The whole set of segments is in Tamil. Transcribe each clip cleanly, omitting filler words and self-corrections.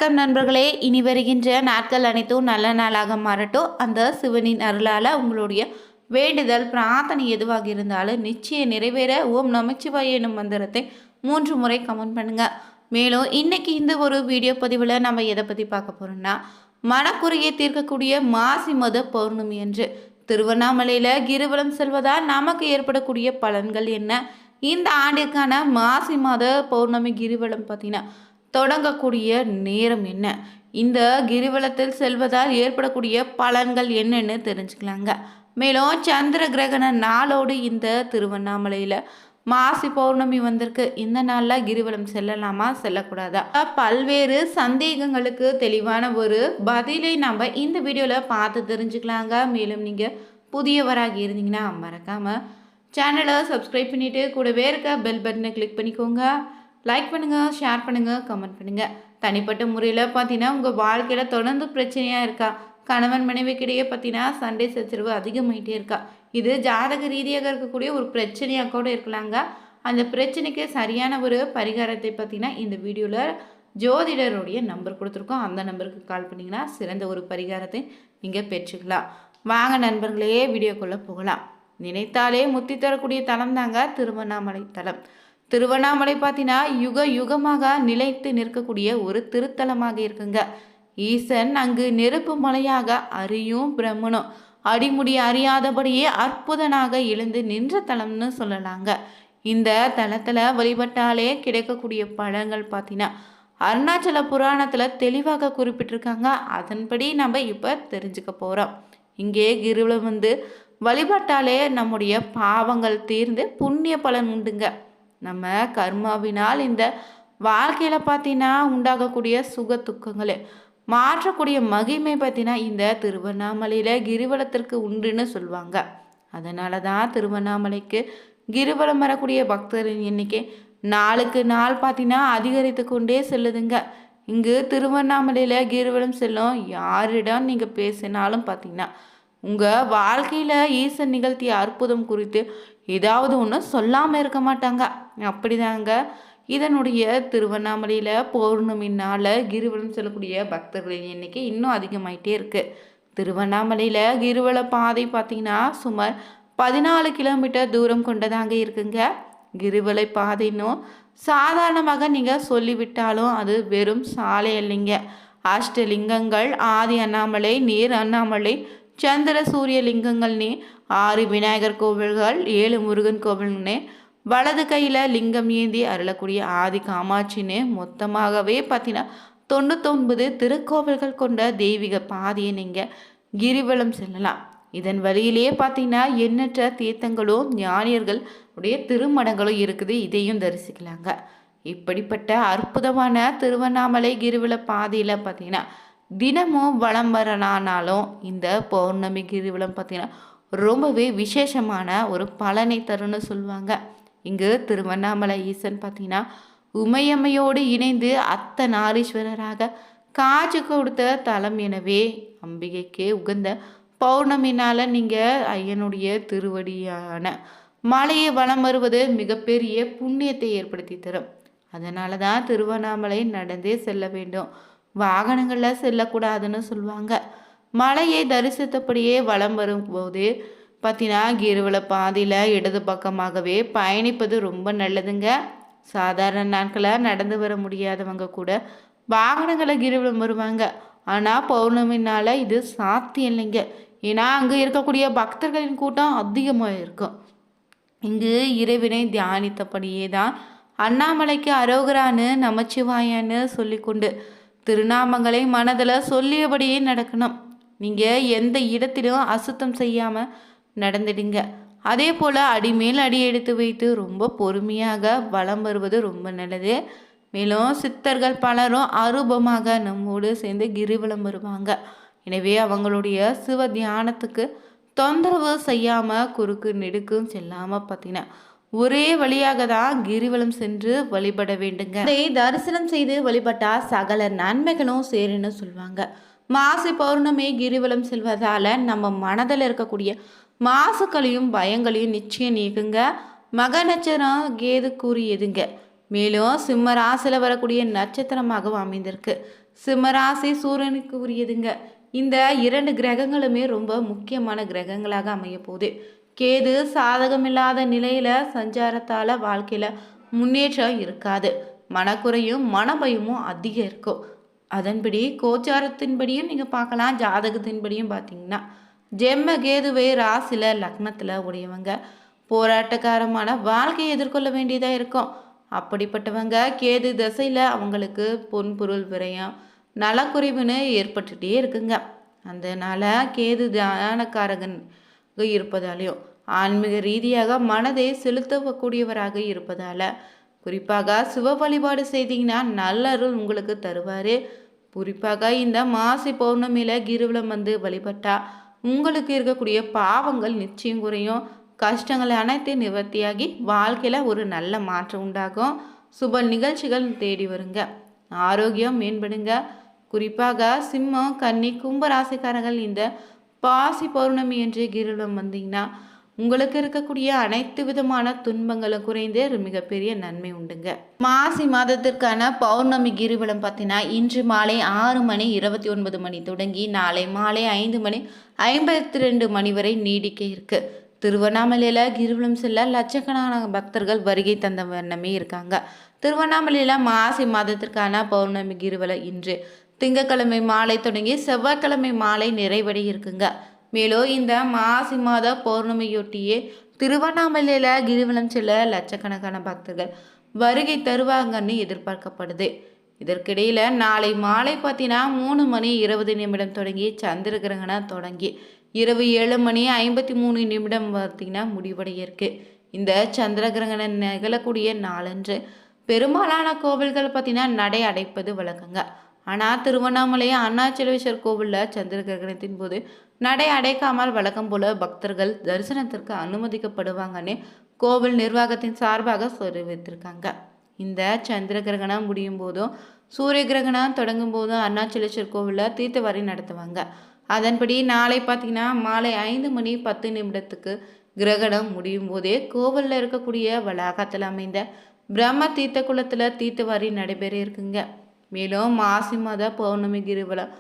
வணக்கம் நண்பர்களே. இனி வருகின்ற நாட்கள் அனைத்தும் நல்ல நாளாக மாறட்டும். அந்த சிவனின் அருளால் உங்களுடைய வேண்டுதல் பிரார்த்தனை எதுவாக இருந்தாலும் நிச்சயம் நிறைவேற ஓம் நமச்சிவாய எனும் மந்திரத்தை 3 முறை கமெண்ட் பண்ணுங்க. மேலும் இன்னைக்கு இந்த ஒரு வீடியோ பதிவில் நம்ம எதை பற்றி பார்க்க போகிறோம்னா, மனக்குறையை தீர்க்கக்கூடிய மாசி மத பௌர்ணமி என்று திருவண்ணாமலையில் கிரிவலம் செல்வதால் நமக்கு ஏற்படக்கூடிய பலன்கள் என்ன, இந்த ஆண்டிற்கான மாசி மாத பௌர்ணமி கிரிவலம் பார்த்தீங்கன்னா தொடங்கக்கூடிய நேரம் என்ன, இந்த கிரிவலத்தில் செல்வதால் ஏற்படக்கூடிய பலன்கள் என்னன்னு தெரிஞ்சுக்கலாங்க. மேலும் சந்திர கிரகண நாளோடு இந்த திருவண்ணாமலையில் மாசி பௌர்ணமி வந்திருக்கு. இந்த நாளில் கிரிவலம் செல்லலாமா செல்லக்கூடாதா, பல்வேறு சந்தேகங்களுக்கு தெளிவான ஒரு பதிலை நம்ம இந்த வீடியோவில் பார்த்து தெரிஞ்சுக்கலாங்க. மேலும் நீங்கள் புதியவராக இருந்தீங்கன்னா மறக்காமல் சேனலை சப்ஸ்கிரைப் பண்ணிவிட்டு கூடவே இருக்க பெல் பட்டனை கிளிக் பண்ணிக்கோங்க. லைக் பண்ணுங்கள், ஷேர் பண்ணுங்கள், கமெண்ட் பண்ணுங்கள். தனிப்பட்ட முறையில் பார்த்தீங்கன்னா உங்கள் வாழ்க்கையில் தொடர்ந்து பிரச்சனையாக இருக்கா, கணவன் மனைவிக்கிடையே பார்த்தீங்கன்னா சண்டை சச்சரவு அதிகமாகிட்டே இருக்கா, இது ஜாதக ரீதியாக இருக்கக்கூடிய ஒரு பிரச்சனையாக கூட இருக்கலாங்க. அந்த பிரச்சனைக்கு சரியான ஒரு பரிகாரத்தை பார்த்தீங்கன்னா இந்த வீடியோவில் ஜோதிடருடைய நம்பர் கொடுத்துருக்கோம். அந்த நம்பருக்கு கால் பண்ணிங்கன்னா சிறந்த ஒரு பரிகாரத்தை நீங்கள் பெற்றுக்கலாம். வாங்க நண்பர்களே, வீடியோக்குள்ளே போகலாம். நினைத்தாலே முத்தி தரக்கூடிய தலம் தாங்க திருவண்ணாமலை தலம். திருவண்ணாமலை பார்த்தீங்கன்னா யுக யுகமாக நிலைத்து நிற்கக்கூடிய ஒரு திருத்தலமாக இருக்குங்க. ஈசன் அங்கு நெருப்பு மலையாக அறியும் பிரம்மனும் அடிமுடி அறியாதபடியே அற்புதனாக எழுந்து நின்ற தலம்னு சொல்லலாங்க. இந்த தலத்தில் வழிபட்டாலே கிடைக்கக்கூடிய பழங்கள் பார்த்தீங்கன்னா அருணாச்சல புராணத்தில் தெளிவாக குறிப்பிட்டிருக்காங்க. அதன்படி நம்ம இப்போ தெரிஞ்சுக்க போகிறோம். இங்கே கிரிவலம் வந்து வழிபட்டாலே நம்முடைய பாவங்கள் தீர்ந்து புண்ணிய பலன் உண்டுங்க. நம்ம கர்மாவினால் இந்த வாழ்க்கையில் பார்த்தீங்கன்னா உண்டாகக்கூடிய சுக துக்கங்களை மாற்றக்கூடிய மகிமை பார்த்தீங்கன்னா இந்த திருவண்ணாமலையில் கிரிவலத்திற்கு உண்டுன்னு சொல்லுவாங்க. அதனால தான் திருவண்ணாமலைக்கு கிரிவலம் வரக்கூடிய பக்தரின் எண்ணிக்கை நாளுக்கு நாள் பார்த்தீங்கன்னா அதிகரித்து கொண்டே செல்லுதுங்க. இங்கு திருவண்ணாமலையில் கிரிவலம் செல்லும் யாரிடம் நீங்கள் பேசினாலும் பார்த்தீங்கன்னா உங்கள் வாழ்க்கையில் ஈசன் நிகழ்த்திய அற்புதம் குறித்து ஏதாவது ஒன்று சொல்லாமல் இருக்க மாட்டாங்க. அப்படிதாங்க இதனுடைய திருவண்ணாமலையில் பௌர்ணமி நாளில் கிரிவலம் செல்லக்கூடிய பக்தர்களின் எண்ணிக்கை இன்னும் அதிகமாயிட்டே இருக்குது. திருவண்ணாமலையில் கிரிவல பாதை பார்த்திங்கன்னா சுமார் 14 கிலோமீட்டர் தூரம் கொண்டதாங்க இருக்குங்க. கிரிவலை பாதைன்னும் சாதாரணமாக நீங்கள் சொல்லிவிட்டாலும் அது வெறும் சாலை இல்லைங்க. அஷ்டலிங்கங்கள், ஆதி அண்ணாமலை, நீர் அண்ணாமலை, சந்திர சூரிய லிங்கங்கள்னே 6 விநாயகர் கோவில்கள், 7 முருகன் கோவில்னே, வலது கையில் லிங்கம் ஏந்தி அருளக்கூடிய ஆதி காமாட்சின்னு மொத்தமாகவே பார்த்தீங்கன்னா 99 திருக்கோவில்கள் கொண்ட தெய்வீக பாதையை நீங்கள் கிரிவலம் செல்லலாம். இதன் வழியிலேயே பார்த்தீங்கன்னா எண்ணற்ற தீர்த்தங்களும் ஞானியர்கள் உடைய திருமணங்களும் இருக்குது. இதையும் தரிசிக்கலாங்க. இப்படிப்பட்ட அற்புதமான திருவண்ணாமலை கிரிவல பாதையில் பார்த்தீங்கன்னா தினமும் வலம் வரனானாலும் இந்த பௌர்ணமி கிரிவலம் பார்த்தீங்கன்னா ரொம்பவே விசேஷமான ஒரு பலனை தருன்னு சொல்லுவாங்க. இங்கு திருவண்ணாமலை ஈசன் பார்த்தீங்கன்னா உமையம்மையோடு இணைந்து அர்த்தநாரீஸ்வரராக காட்சி கொடுத்த தலம். எனவே அம்பிகைக்கு உகந்த பௌர்ணமினால் நீங்கள் ஐயனுடைய திருவடியான மலையை வலம் வருவது மிகப்பெரிய புண்ணியத்தை ஏற்படுத்தி தரும். அதனால தான் திருவண்ணாமலை நடந்தே செல்ல வேண்டும், வாகனங்களில் செல்லக்கூடாதுன்னு சொல்லுவாங்க. மலையை தரிசித்தபடியே வலம் வரும்போது பார்த்தீங்கன்னா கிரிவல பாதையில் இடது பக்கமாகவே பயணிப்பது ரொம்ப நல்லதுங்க. சாதாரண நாட்களில் நடந்து வர முடியாதவங்க கூட வாகனங்களை கிரிவலம் வருவாங்க. ஆனால் பௌர்ணமினால் இது சாத்தியம் இல்லைங்க. ஏன்னா அங்கே இருக்கக்கூடிய பக்தர்களின் கூட்டம் அதிகமாக இருக்கும். இங்கு இறைவனை தியானித்தபடியே தான் அண்ணாமலைக்கு அரோகரான்னு நமச்சிவாயான்னு சொல்லிக்கொண்டு திருநாமங்களை மனதில் சொல்லியபடியே நடக்கணும். நீங்கள் எந்த இடத்திலும் அசுத்தம் செய்யாமல் நடந்துடுங்க. அதே போல் அடிமேல் அடி எடுத்து வைத்து ரொம்ப பொறுமையாக வலம் வருவது ரொம்ப நல்லது. மேலும் சித்தர்கள் பலரும் அரூபமாக நம்மோடு சேர்ந்து கிரிவலம் வருவாங்க. எனவே அவங்களுடைய சிவ தியானத்துக்கு தொந்தரவு செய்யாமல் குறுக்கு நெடுக்கும் செல்லாமல் பார்த்தீங்கன்னா ஒரே வழியாக தான் கிரிவலம் சென்று வழிபட வேண்டுங்க. அதை தரிசனம் செய்து வழிபட்டால் சகல நன்மைகளும் சேருன்னு சொல்லுவாங்க. மாசி பௌர்ணமி கிரிவலம் செல்வதால் நம்ம மனதில் இருக்கக்கூடிய மாசுக்களையும் பயங்களையும் நிச்சயம் நீக்குங்க. மக நட்சத்திரம் கேது கூறியதுங்க. மேலும் சிம்ம ராசியில் வரக்கூடிய நட்சத்திரமாகவும் அமைந்திருக்கு. சிம்மராசி சூரியனுக்கு உரியதுங்க. இந்த 2 கிரகங்களுமே ரொம்ப முக்கியமான கிரகங்களாக அமைய போகுது. கேது சாதகமில்லாத நிலையில சஞ்சாரத்தால வாழ்க்கையில முன்னேற்றம் இருக்காது. மனக்குறையும் மனபயமும் அதிகம் இருக்கும். அதன்படி கோச்சாரத்தின்படியும் நீங்க பார்க்கலாம், ஜாதகத்தின்படியும் பார்த்தீங்கன்னா ஜென்ம கேதுவை ராசில லக்னத்துல உடையவங்க போராட்டக்காரமான வாழ்க்கையை எதிர்கொள்ள வேண்டியதா இருக்கும். அப்படிப்பட்டவங்க கேது திசையில அவங்களுக்கு பொன்பொருள் விரயம் நலக்குறைவுன்னு ஏற்பட்டுட்டே இருக்குங்க. அதனால கேது தியானக்காரகன் இருப்பதாலையும் ஆன்மீக ரீதியாக மனதை செலுத்தக்கூடியவராக இருப்பதால குறிப்பாக சிவ வழிபாடு செய்தீங்கன்னா நல்ல அருள் உங்களுக்கு தருவார். குறிப்பாக இந்த மாசி பௌர்ணமியில் கிருவலம் வந்து வழிபட்டா உங்களுக்கு இருக்கக்கூடிய பாவங்கள் நிச்சயம் குறையும். கஷ்டங்கள் அனைத்தையும் நிவர்த்தியாகி வாழ்க்கையில் ஒரு நல்ல மாற்றம் உண்டாகும். சுப நிகழ்ச்சிகள் தேடி வருங்க. ஆரோக்கியம் மேம்படுங்க. குறிப்பாக சிம்மம் கன்னி கும்பராசிக்காரர்கள் இந்த பாசி பௌர்ணமி என்று கிருவலம் வந்தீங்கன்னா உங்களுக்கு இருக்கக்கூடிய அனைத்து விதமான துன்பங்களும் குறைந்து மிகப்பெரிய நன்மை உண்டுங்க. மாசி மாதத்திற்கான பௌர்ணமி கிரிவலம் பார்த்தீங்கன்னா இன்று மாலை 6:29 தொடங்கி நாளை மாலை 5:52 வரை நீடிக்க இருக்கு. திருவண்ணாமலையில் கிரிவலம் செல்ல லட்சக்கணக்கான பக்தர்கள் வருகை தந்த வண்ணமே இருக்காங்க. திருவண்ணாமலையில் மாசி மாதத்திற்கான பௌர்ணமி கிரிவலம் இன்று திங்கட்கிழமை மாலை தொடங்கி செவ்வாய்க்கிழமை மாலை நிறைவடைய இருக்குங்க. மேலும் இந்த மாசி மாத பௌர்ணமியொட்டியே திருவண்ணாமலையில் கிரிவலம் செல்ல லட்சக்கணக்கான பக்தர்கள் வருகை தருவாங்கன்னு எதிர்பார்க்கப்படுது. இதற்கிடையில் நாளை மாலை பார்த்தீங்கன்னா 3:20 தொடங்கி சந்திர கிரகணம் தொடங்கி இரவு 7:53 பார்த்தீங்கன்னா முடிவடைய இருக்கு. இந்த சந்திர கிரகணம் நிகழக்கூடிய நாளன்று பெரும்பாலான கோவில்கள் பார்த்தீங்கன்னா நடை அடைப்பது வழக்கங்க. ஆனால் திருவண்ணாமலை அருணாச்சலேஸ்வர் கோவிலில் சந்திர கிரகணத்தின் போது நடை அடைக்காமல் வழக்கம் போல பக்தர்கள் தரிசனத்திற்கு அனுமதிக்கப்படுவாங்கன்னு கோவில் நிர்வாகத்தின் சார்பாக தெரிவித்திருக்காங்க. இந்த சந்திர கிரகணம் முடியும் போதும் சூரிய கிரகணம் தொடங்கும் போதும் அருணாச்சலேஸ்வர் கோவிலில் தீர்த்தவாரி நடத்துவாங்க. அதன்படி நாளை பார்த்தீங்கன்னா மாலை 5:10 கிரகணம் முடியும் போதே கோவிலில் இருக்கக்கூடிய வளாகத்தில் அமைந்த பிரம்ம தீர்த்த குளத்தில் தீர்த்தவாரி நடைபெற இருக்குங்க. மேலும் மாசி மாத பௌர்ணமி கிரிவலம்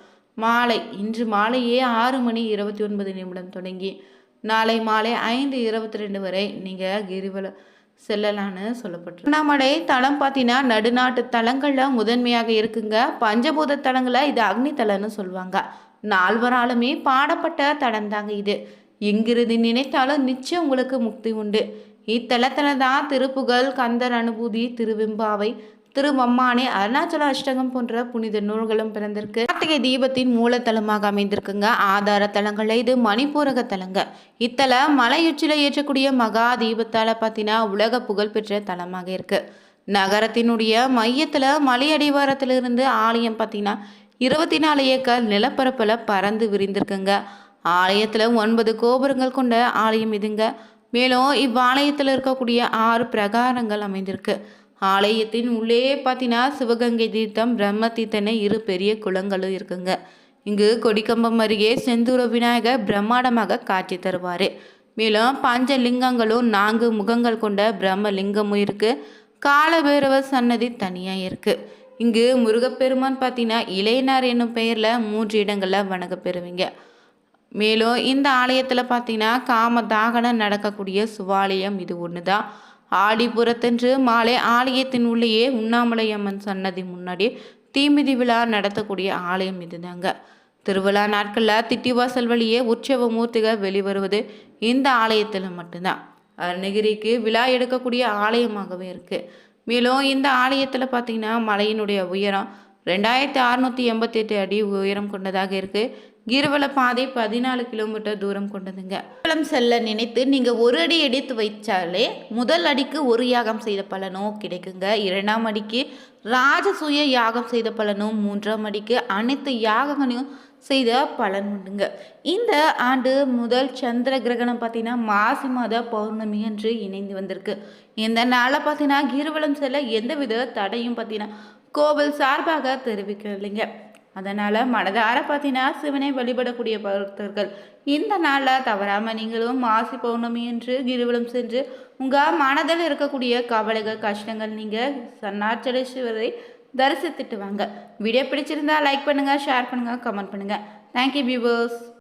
இன்று மாலையே 6:29 தொடங்கி நாளை மாலை 5:22 வரை நீங்கள் கிரிவலம் செல்லலான்னு சொல்லப்பட்டு திருவண்ணாமலை தலம் பார்த்தீங்கன்னா நடுநாட்டு தலங்களில் முதன்மையாக இருக்குங்க. பஞ்சபூத தலங்களில் இது அக்னி தலம்னு சொல்லுவாங்க. நால்வராலுமே பாடப்பட்ட தலம் தாங்க இது. எங்கிருந்து நினைத்தாலும் நிச்சயம் உங்களுக்கு முக்தி உண்டு. இத்தலத்தில் தான் திருப்புகழ், கந்தர் அனுபூதி, திருவெம்பாவை, திருவம்மானே, அருணாச்சல அஷ்டகம் போன்ற புனித நூல்களும் பிறந்திருக்கு. கார்த்திகை தீபத்தின் மூலத்தலமாக அமைந்திருக்குங்க. ஆதார தலங்கள்ல இது மணிப்பூரக தலங்க. இத்தலம் மலையுச்சில ஏற்றக்கூடிய மகா தீபத்தால பார்த்தீங்கன்னா உலக புகழ்பெற்ற தலமாக இருக்கு. நகரத்தினுடைய மையத்துல மலையடிவாரத்திலிருந்து ஆலயம் பார்த்தீங்கன்னா 24 ஏக்கர் நிலப்பரப்புல பறந்து விரிந்திருக்குங்க. ஆலயத்துல 9 கோபுரங்கள் கொண்ட ஆலயம் இதுங்க. மேலும் இவ்வாலயத்தில் இருக்கக்கூடிய 6 பிரகாரங்கள் அமைந்திருக்கு. ஆலயத்தின் உள்ளே பார்த்தீங்கன்னா சிவகங்கை தீர்த்தம், பிரம்ம தீர்த்தன 2 பெரிய குளங்களும் இருக்குங்க. இங்கு கொடிக்கம்பம் அருகே செந்தூர விநாயகர் பிரம்மாண்டமாக காட்சி தருவார். மேலும் பஞ்சலிங்கங்களும் 4 முகங்கள் கொண்ட பிரம்ம லிங்கமும் இருக்கு. காலபைரவர் சன்னதி தனியாக இருக்கு. இங்கு முருகப்பெருமான் பார்த்தீங்கன்னா இளையனார் என்னும் பெயரில் 3 இடங்களில் வணங்க பெறுவீங்க. மேலும் இந்த ஆலயத்தில் பார்த்தீங்கன்னா காம தாகனம் நடக்கக்கூடிய சிவாலயம் இது ஒன்று தான். ஆடிப்புறத்தன்று மாலை ஆலயத்தின் உள்ளேயே உண்ணாமலை அம்மன் சன்னதி முன்னாடி தீமிதி விழா நடத்தக்கூடிய ஆலயம் இதுதாங்க. திருவிழா நாட்களில் திட்டிவாசல் வழியே உற்சவ மூர்த்திகள் வெளிவருவது இந்த ஆலயத்தில் மட்டும்தான். அருணகிரிக்கு விழா எடுக்கக்கூடிய ஆலயமாகவே இருக்குது. மேலும் இந்த ஆலயத்தில் பார்த்தீங்கன்னா மலையினுடைய உயரம் 2688 அடி உயரம் கொண்டதாக இருக்குது. கிரிவல பாதை 14 கிலோமீட்டர் தூரம் கொண்டதுங்க. கிரிவலம் செல்ல நினைத்து நீங்கள் ஒரு அடி எடுத்து வைச்சாலே முதல் அடிக்கு ஒரு யாகம் செய்த பலனும் கிடைக்குங்க. 2ஆம் அடிக்கு ராஜசூய யாகம் செய்த பலனும், 3ஆம் அடிக்கு அனைத்து யாகங்களையும் செய்த பலன் உண்டுங்க. இந்த ஆண்டு முதல் சந்திர கிரகணம் பார்த்தீங்கன்னா மாசி மாத பௌர்ணமி அன்று இணைந்து வந்திருக்கு. இந்த நாளை பார்த்தீங்கன்னா கிரிவலம் செல்ல எந்தவித தடையும் பார்த்தீங்கன்னா கோவில் சார்பாக தெரிவிக்கலைங்க. அதனால் மனதார பார்த்தீங்கன்னா சிவனை வழிபடக்கூடிய பக்தர்கள் இந்த நாளில் தவறாமல் நீங்களும் மாசி பௌர்ணமி என்று கிரிவலம் சென்று உங்கள் மனதில் இருக்கக்கூடிய கவலைகள், கஷ்டங்கள் நீங்கள் அருணாச்சலேஸ்வரை தரிசித்துட்டு வாங்க. வீடியோ பிடிச்சிருந்தா லைக் பண்ணுங்கள், ஷேர் பண்ணுங்கள், கமெண்ட் பண்ணுங்கள். Thank you viewers.